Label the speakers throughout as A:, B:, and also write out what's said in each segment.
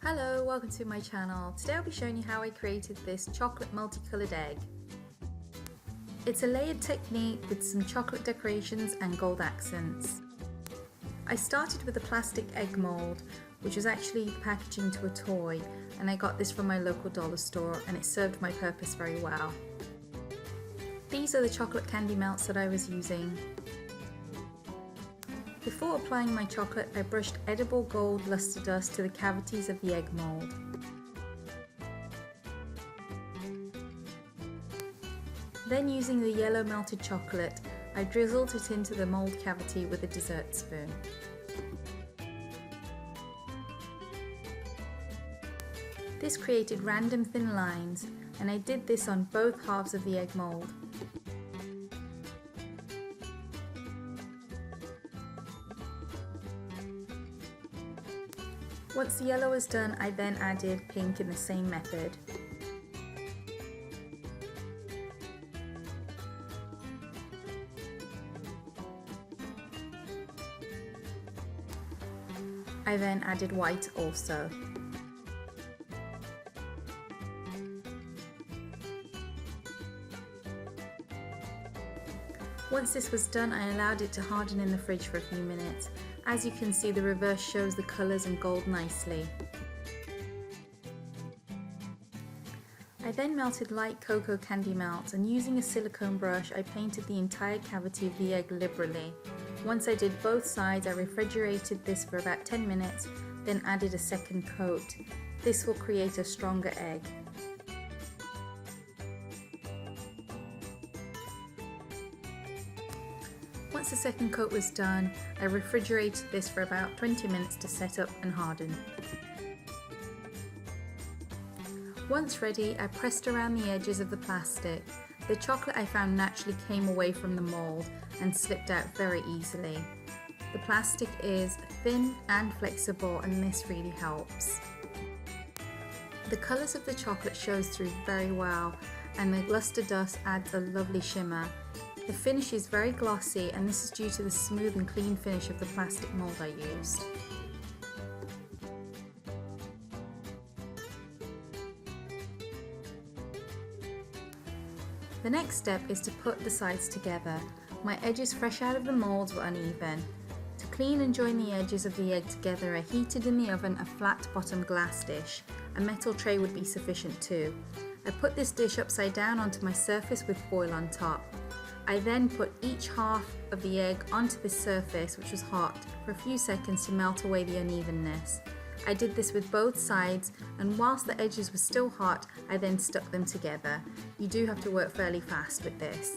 A: Hello, welcome to my channel. Today I'll be showing you how I created this chocolate multicolored egg. It's a layered technique with some chocolate decorations and gold accents. I started with a plastic egg mold, which was actually packaging to a toy, and I got this from my local dollar store and it served my purpose very well. These are the chocolate candy melts that I was using. Before applying my chocolate, I brushed edible gold luster dust to the cavities of the egg mold. Then using the yellow melted chocolate, I drizzled it into the mold cavity with a dessert spoon. This created random thin lines, and I did this on both halves of the egg mold. Once the yellow was done, I then added pink in the same method. I then added white also. Once this was done, I allowed it to harden in the fridge for a few minutes. As you can see, the reverse shows the colours in gold nicely. I then melted light cocoa candy melt, and using a silicone brush I painted the entire cavity of the egg liberally. Once I did both sides, I refrigerated this for about 10 minutes, then added a second coat. This will create a stronger egg. Once the second coat was done, I refrigerated this for about 20 minutes to set up and harden. Once ready, I pressed around the edges of the plastic. The chocolate I found naturally came away from the mold and slipped out very easily. The plastic is thin and flexible, and this really helps. The colours of the chocolate shows through very well, and the luster dust adds a lovely shimmer. The finish is very glossy, and this is due to the smooth and clean finish of the plastic mold I used. The next step is to put the sides together. My edges fresh out of the molds were uneven. To clean and join the edges of the egg together, I heated in the oven a flat bottom glass dish. A metal tray would be sufficient too. I put this dish upside down onto my surface with foil on top. I then put each half of the egg onto this surface, which was hot, for a few seconds to melt away the unevenness. I did this with both sides, and whilst the edges were still hot, I then stuck them together. You do have to work fairly fast with this.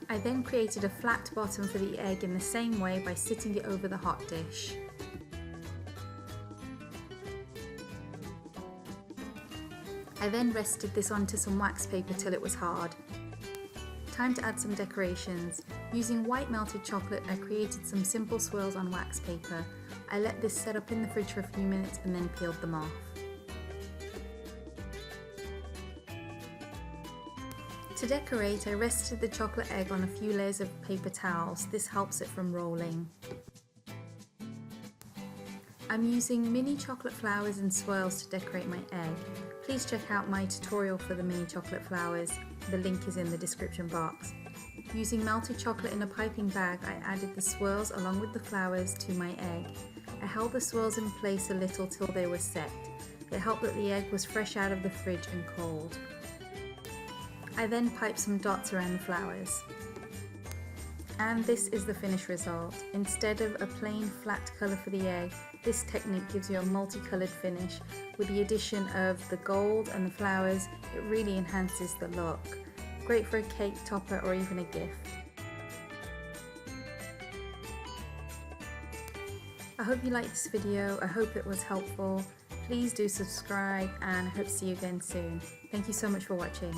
A: I then created a flat bottom for the egg in the same way by sitting it over the hot dish. I then rested this onto some wax paper till it was hard. Time to add some decorations. Using white melted chocolate, I created some simple swirls on wax paper. I let this set up in the fridge for a few minutes and then peeled them off. To decorate, I rested the chocolate egg on a few layers of paper towels. This helps it from rolling. I'm using mini chocolate flowers and swirls to decorate my egg. Please check out my tutorial for the mini chocolate flowers. The link is in the description box. Using melted chocolate in a piping bag, I added the swirls along with the flowers to my egg. I held the swirls in place a little till they were set. It helped that the egg was fresh out of the fridge and cold. I then piped some dots around the flowers. And this is the finished result. Instead of a plain flat colour for the egg, this technique gives you a multicoloured finish. With the addition of the gold and the flowers, it really enhances the look. Great for a cake topper or even a gift. I hope you liked this video. I hope it was helpful. Please do subscribe, and I hope to see you again soon. Thank you so much for watching.